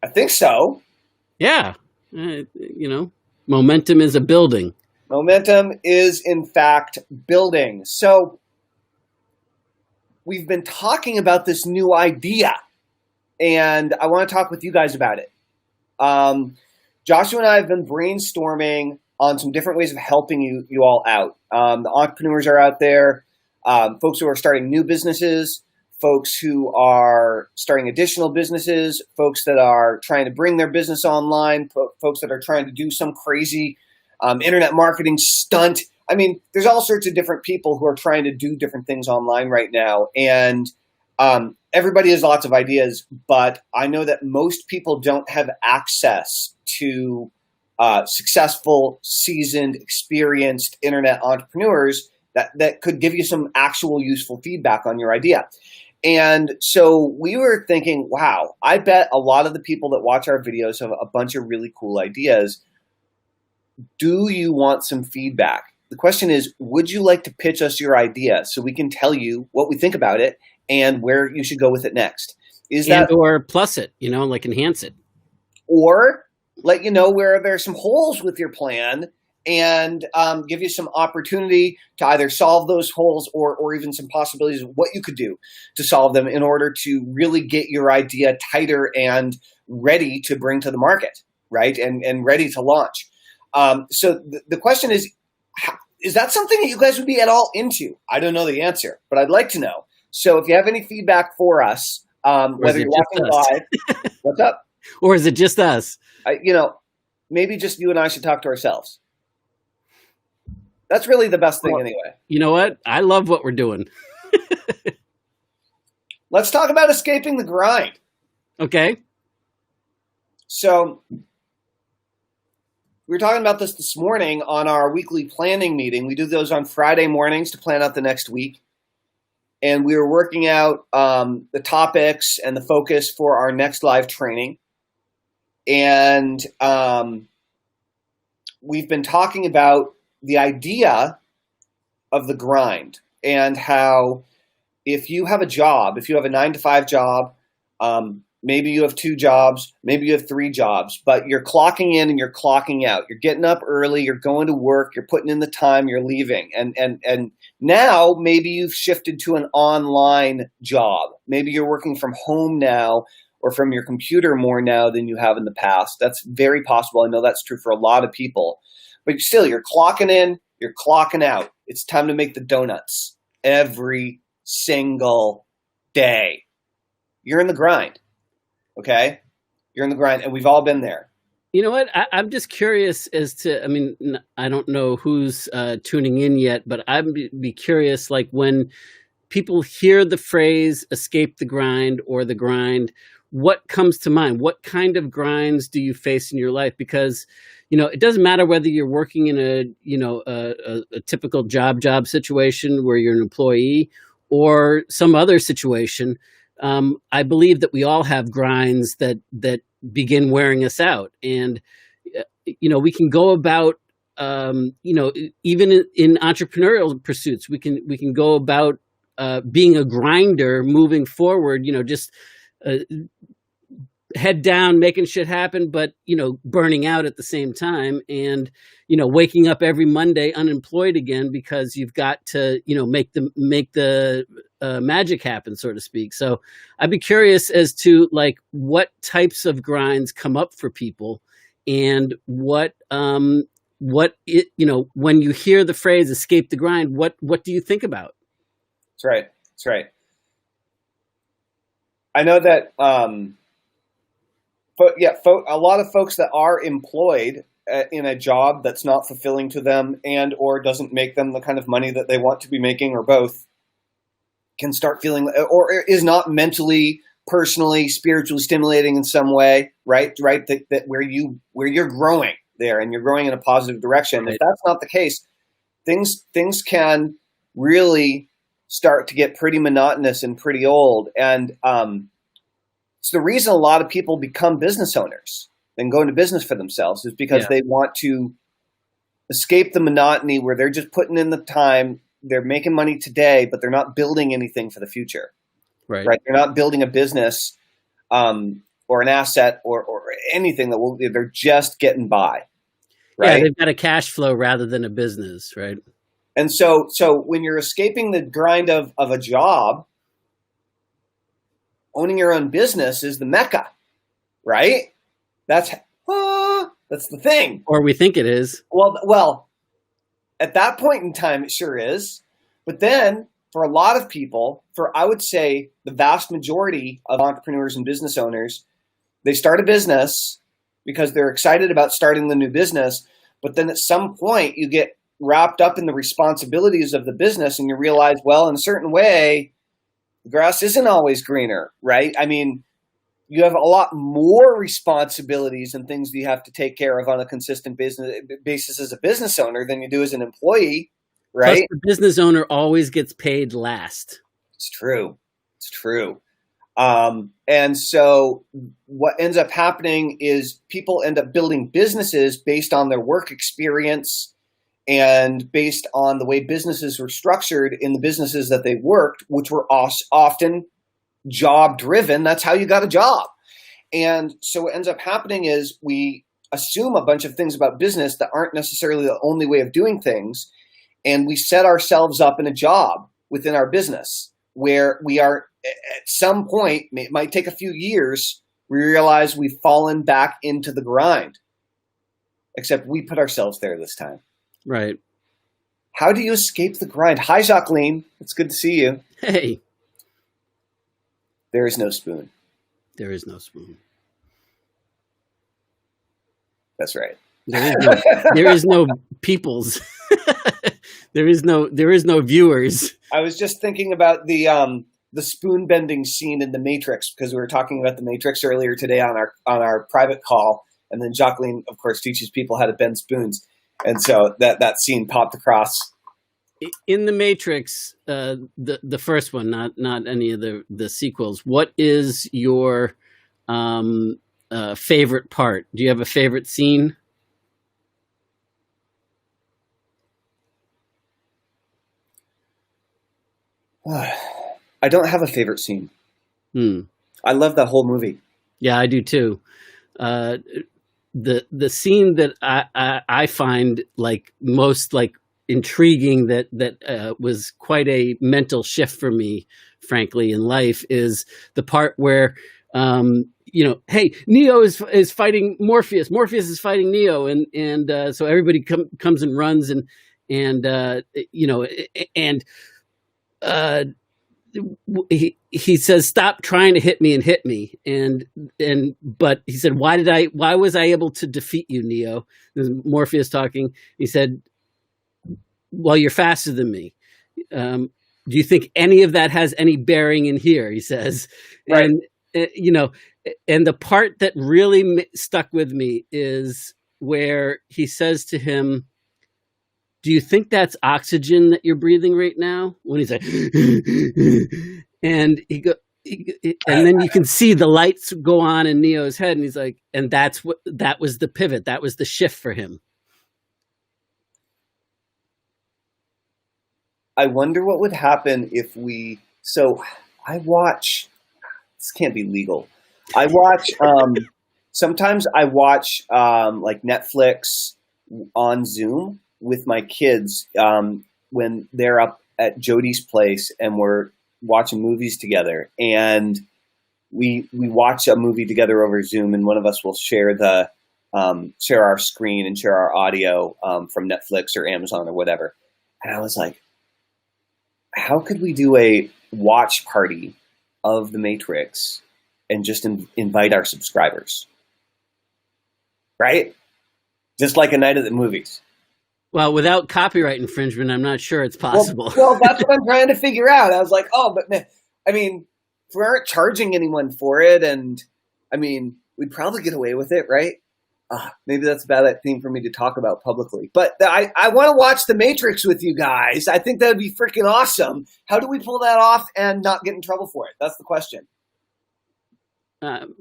I think so. Yeah. Momentum is a building. Momentum is, in fact, building. So we've been talking about this new idea, and I want to talk with you guys about it. Joshua and I have been brainstorming on some different ways of helping you all out. The entrepreneurs are out there, folks who are starting new businesses, folks who are starting additional businesses, folks that are trying to bring their business online, folks that are trying to do some crazy internet marketing stunt. I mean, there's all sorts of different people who are trying to do different things online right now. And everybody has lots of ideas, but I know that most people don't have access to successful, seasoned, experienced internet entrepreneurs that could give you some actual useful feedback on your idea. And so we were thinking, wow, I bet a lot of the people that watch our videos have a bunch of really cool ideas. Do you want some feedback? The question is, would you like to pitch us your idea so we can tell you what we think about it and where you should go with it next? Or plus it, like enhance it. Or let you know where there's some holes with your plan and give you some opportunity to either solve those holes or even some possibilities of what you could do to solve them in order to really get your idea tighter and ready to bring to the market, right? And ready to launch. So the question is that something that you guys would be at all into? I don't know the answer, but I'd like to know. So if you have any feedback for us, whether you're watching live, what's up? Or is it just us? Maybe just you and I should talk to ourselves. That's really the best thing anyway. You know what? I love what we're doing. Let's talk about escaping the grind. Okay. So we were talking about this morning on our weekly planning meeting. We do those on Friday mornings to plan out the next week. And we were working out the topics and the focus for our next live training. And we've been talking about the idea of the grind and how if you have a job, if you have a 9-to-5 job, maybe you have 2 jobs, maybe you have 3 jobs, but you're clocking in and you're clocking out. You're getting up early, you're going to work, you're putting in the time, you're leaving. And now maybe you've shifted to an online job. Maybe you're working from home now or from your computer more now than you have in the past. That's very possible. I know that's true for a lot of people. But still, you're clocking in, you're clocking out. It's time to make the donuts every single day. You're in the grind, okay? You're in the grind, and we've all been there. You know what? I'm just curious as to, I don't know who's tuning in yet, but I'd be curious, like when people hear the phrase escape the grind or the grind, what comes to mind? What kind of grinds do you face in your life? Because, it doesn't matter whether you're working in a typical job situation where you're an employee or some other situation. I believe that we all have grinds that begin wearing us out. And, we can go about, even in entrepreneurial pursuits, we can go about being a grinder moving forward, just head down, making shit happen, but, burning out at the same time and, waking up every Monday unemployed again because you've got to, make the magic happen, so to speak. So I'd be curious as to like what types of grinds come up for people and when you hear the phrase escape the grind, what do you think about? That's right. That's right. I know that, a lot of folks that are employed in a job that's not fulfilling to them and or doesn't make them the kind of money that they want to be making, or both, can start feeling, or is not mentally, personally, spiritually stimulating in some way, right? That where you're growing there and you're growing in a positive direction. Right. If that's not the case, things can really start to get pretty monotonous and pretty old. And it's the reason a lot of people become business owners and go into business for themselves is because they want to escape the monotony where they're just putting in the time, they're making money today, but they're not building anything for the future. Right? They're not building a business or an asset or anything they're just getting by, Yeah, right? they've got a cash flow rather than a business, right? And so when you're escaping the grind of a job, owning your own business is the mecca, right? That's the thing. Or we think it is. Well, at that point in time, it sure is. But then, for a lot of people, for I would say the vast majority of entrepreneurs and business owners, they start a business because they're excited about starting the new business. But then at some point, you get wrapped up in the responsibilities of the business and you realize, well, in a certain way, the grass isn't always greener, right? I mean, you have a lot more responsibilities and things that you have to take care of on a consistent basis as a business owner than you do as an employee, right? Plus, the business owner always gets paid last. It's true. It's true. And so what ends up happening is people end up building businesses based on their work experience and based on the way businesses were structured in the businesses that they worked, which were often job driven. That's how you got a job. And so what ends up happening is we assume a bunch of things about business that aren't necessarily the only way of doing things. And we set ourselves up in a job within our business where we are at some point, it might take a few years, we realize we've fallen back into the grind. Except we put ourselves there this time. Right. How do you escape the grind? Hi, Jacqueline. It's good to see you. Hey. There is no spoon. There is no spoon. That's right. There is no peoples. There is no viewers. I was just thinking about the spoon bending scene in The Matrix because we were talking about The Matrix earlier today on our private call, and then Jacqueline, of course, teaches people how to bend spoons, and so that scene popped across. In The Matrix, the first one, not any of the sequels. What is your favorite part? Do you have a favorite scene? I don't have a favorite scene. I love that whole movie. Yeah, I do too. The scene that I find like most like intriguing that was quite a mental shift for me, frankly, in life is the part where hey, Neo is fighting Morpheus. Morpheus is fighting Neo, and so everybody comes and runs and he says, "Stop trying to hit me and hit me." But he said, why was I able to defeat you, Neo? This is Morpheus talking. He said, "Well, you're faster than me. Do you think any of that has any bearing in here?" He says, right. And the part that really stuck with me is where he says to him, "Do you think that's oxygen that you're breathing right now?" When he's like, and and then you can see the lights go on in Neo's head, and he's like, and that was the pivot, that was the shift for him. I wonder what would happen if we. So I watch. This can't be legal. I watch. Sometimes I watch like Netflix on Zoom with my kids when they're up at Jody's place and we're watching movies together, and we watch a movie together over Zoom, and one of us will share our screen and share our audio from Netflix or Amazon or whatever. And I was like, how could we do a watch party of The Matrix and just invite our subscribers, right? Just like a night at the movies. Well, without copyright infringement, I'm not sure it's possible. Well, that's what I'm trying to figure out. I was like, but man, I mean, if we aren't charging anyone for it, and I mean, we'd probably get away with it, right? Maybe that's a bad thing for me to talk about publicly. But I want to watch The Matrix with you guys. I think that would be freaking awesome. How do we pull that off and not get in trouble for it? That's the question.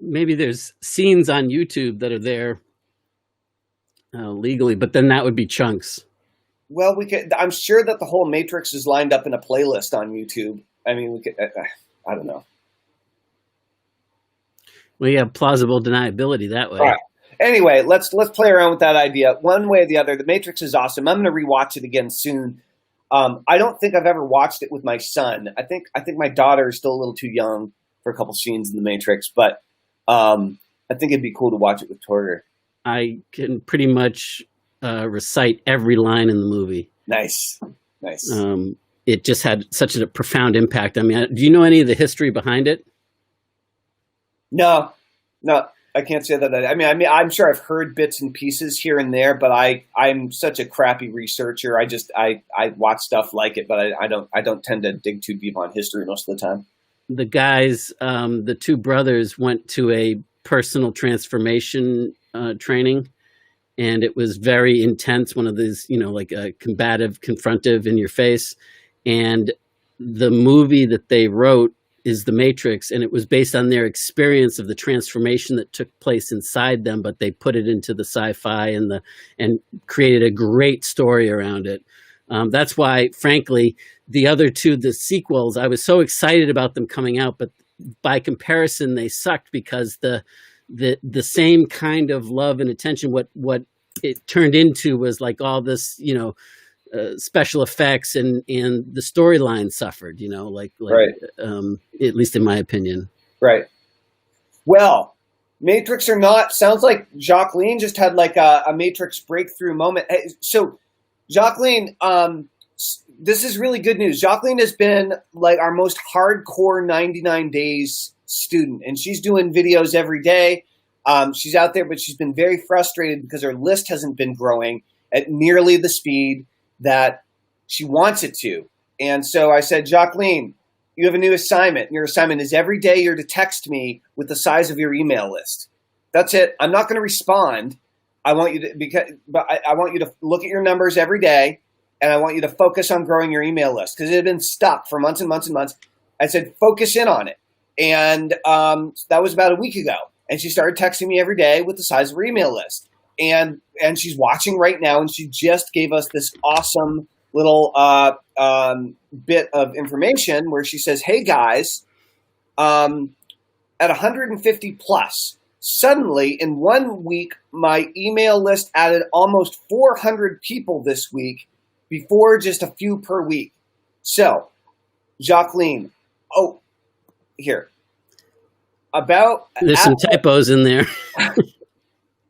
Maybe there's scenes on YouTube that are there legally, but then that would be chunks. Well, we could. I'm sure that the whole Matrix is lined up in a playlist on YouTube. I mean, we could. I don't know. Well, you have plausible deniability that way. All right. Anyway, let's play around with that idea. One way or the other, The Matrix is awesome. I'm going to rewatch it again soon. I don't think I've ever watched it with my son. I think my daughter is still a little too young for a couple scenes in The Matrix, but I think it'd be cool to watch it with Torger. I can pretty much recite every line in the movie. Nice. It just had such a profound impact. I mean, do you know any of the history behind it? No, I can't say that. I mean, I'm sure I've heard bits and pieces here and there, but I'm such a crappy researcher. I watch stuff like it, but I don't tend to dig too deep on history most of the time. The guys, the two brothers, went to a personal transformation training, and it was very intense. One of these, like a combative, confrontive, in your face. And the movie that they wrote is The Matrix, and it was based on their experience of the transformation that took place inside them, but they put it into the sci-fi and created a great story around it. That's why, frankly, the other two, the sequels, I was so excited about them coming out, but by comparison, they sucked because the same kind of love and attention, what it turned into was like all this, special effects and the storyline suffered, Right. At least in my opinion. Right. Well, Matrix or not, sounds like Jacqueline just had like a Matrix breakthrough moment. Hey, so Jacqueline, this is really good news. Jacqueline has been like our most hardcore 99 Days student, and she's doing videos every day. She's out there, but she's been very frustrated because her list hasn't been growing at nearly the speed that she wants it to. And so I said, Jacqueline, you have a new assignment. Your assignment is every day you're to text me with the size of your email list. That's it. I'm not going to respond. I want you to look at your numbers every day, and I want you to focus on growing your email list because it had been stuck for months and months and months. I said, focus in on it. And that was about a week ago. And she started texting me every day with the size of her email list. And she's watching right now, and she just gave us this awesome little bit of information where she says, hey, guys, at 150 plus, suddenly in 1 week, my email list added almost 400 people this week before just a few per week. So, Jacqueline, here. There's some typos in there.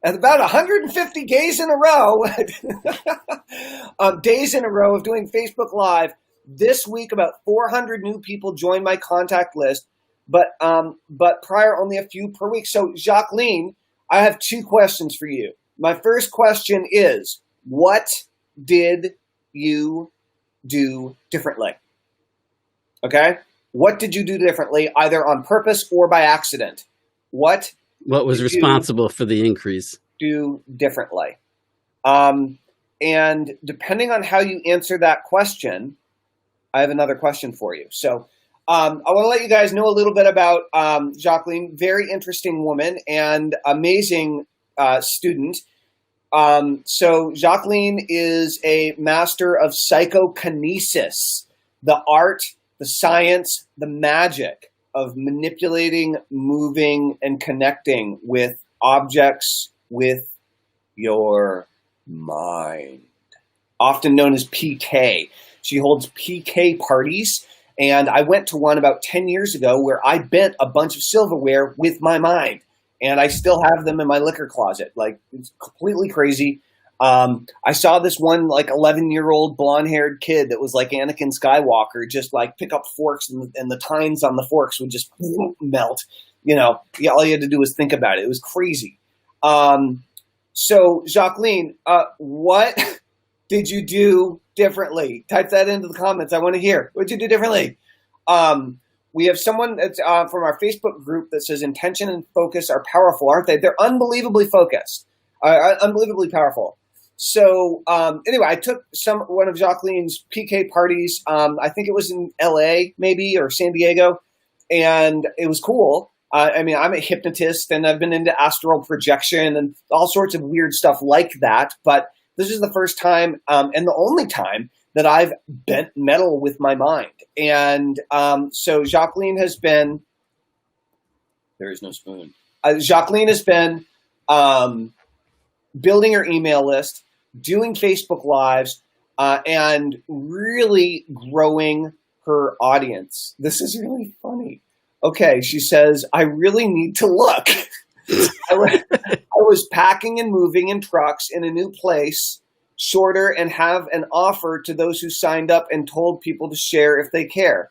At about 150 days in a row, days in a row of doing Facebook Live, this week about 400 new people joined my contact list, but prior only a few per week. So Jacqueline, I have two questions for you. My first question is, what did you do differently? Okay? What did you do differently, either on purpose or by accident? What was responsible for the increase? Do differently. And depending on how you answer that question, I have another question for you. So I want to let you guys know a little bit about Jacqueline. Very interesting woman and amazing student. So Jacqueline is a master of psychokinesis, the art, the science, the magic of manipulating, moving, and connecting with objects with your mind, often known as PK. She holds PK parties, and I went to one about 10 years ago where I bent a bunch of silverware with my mind, and I still have them in my liquor closet. Like, it's completely crazy. I saw this one like 11-year-old blonde-haired kid that was like Anakin Skywalker just like pick up forks and the tines on the forks would just melt. All you had to do was think about it. It was crazy. So Jacqueline, what did you do differently? Type that into the comments. I want to hear. What did you do differently? We have someone that's from our Facebook group that says intention and focus are powerful, aren't they? They're unbelievably focused, unbelievably powerful. So anyway, I took one of Jacqueline's PK parties. I think it was in LA maybe or San Diego, and it was cool. I'm a hypnotist, and I've been into astral projection and all sorts of weird stuff like that. But this is the first time and the only time that I've bent metal with my mind. And so Jacqueline has been – there is no spoon. Jacqueline has been building her email list, doing Facebook Lives, and really growing her audience. This is really funny. Okay, she says, I really need to look. I was packing and moving in trucks in a new place, shorter, and have an offer to those who signed up and told people to share if they care.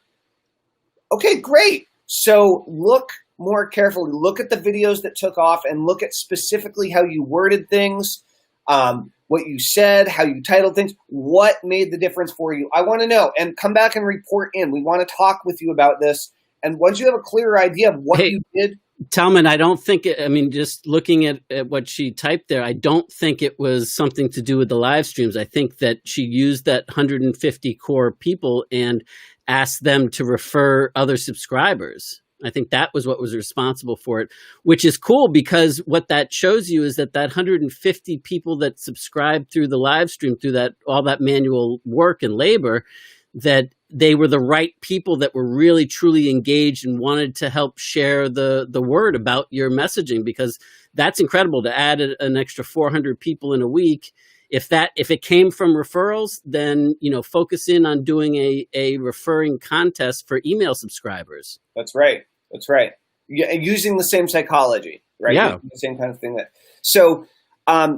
Okay, great. So look more carefully. Look at the videos that took off and look at specifically how you worded things, what you said, how you titled things, what made the difference for you. I want to know, and come back and report in. We want to talk with you about this. And once you have a clearer idea of what you did. Talman, I don't think, just looking at what she typed there, I don't think it was something to do with the live streams. I think that she used that 150 core people and asked them to refer other subscribers. I think that was what was responsible for it, which is cool because what that shows you is that 150 people that subscribed through the live stream, through all that manual work and labor, that they were the right people that were really truly engaged and wanted to help share the word about your messaging, because that's incredible to add an extra 400 people in a week. If it came from referrals, then, focus in on doing a referring contest for email subscribers. That's right. That's right. Using the same psychology, right? Yeah. The same kind of thing. So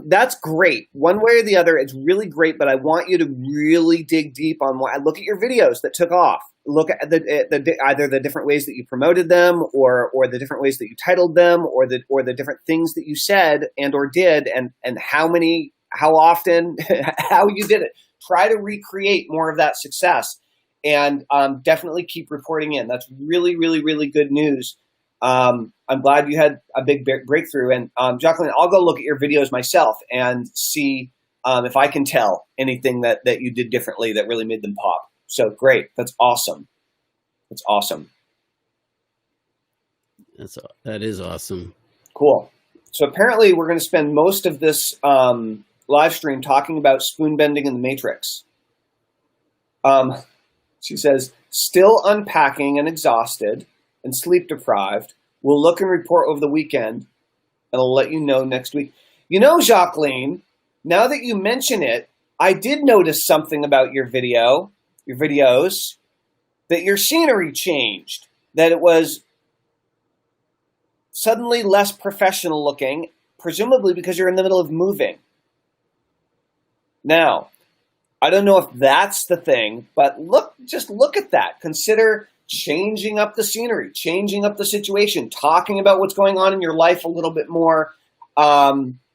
that's great. One way or the other, it's really great, but I want you to really dig deep on look at your videos that took off. Look at either the different ways that you promoted them or the different ways that you titled them or the different things that you said and or did and how often, how you did it. Try to recreate more of that success and definitely keep reporting in. That's really, really, really good news. I'm glad you had a big breakthrough. And Jacqueline, I'll go look at your videos myself and see if I can tell anything that you did differently that really made them pop. So great. That's awesome. That's awesome. That is awesome. Cool. So apparently we're going to spend most of this live stream talking about spoon bending in the Matrix. She says, still unpacking and exhausted and sleep deprived. We'll look and report over the weekend, and I'll let you know next week. Jacqueline, now that you mention it, I did notice something about your videos, that your scenery changed, that it was suddenly less professional looking, presumably because you're in the middle of moving. Now, I don't know if that's the thing, but just look at that. Consider changing up the scenery, changing up the situation, talking about what's going on in your life a little bit more.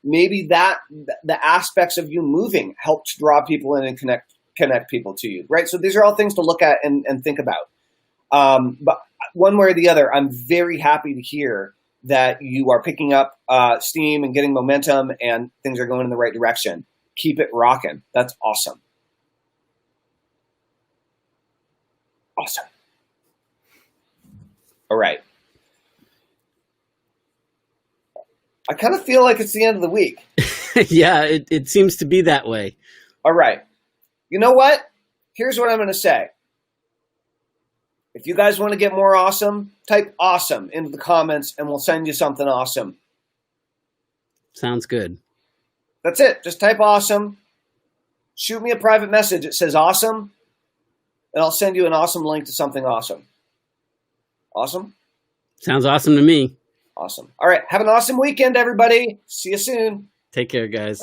Maybe the aspects of you moving help to draw people in and connect people to you, right? So these are all things to look at and think about. But one way or the other, I'm very happy to hear that you are picking up steam and getting momentum and things are going in the right direction. Keep it rocking. That's awesome. Awesome. All right. I kind of feel like it's the end of the week. Yeah, it seems to be that way. All right. You know what? Here's what I'm going to say. If you guys want to get more awesome, type awesome into the comments and we'll send you something awesome. Sounds good. That's it. Just type awesome. Shoot me a private message. It says awesome. And I'll send you an awesome link to something awesome. Awesome? Sounds awesome to me. Awesome. All right. Have an awesome weekend, everybody. See you soon. Take care, guys.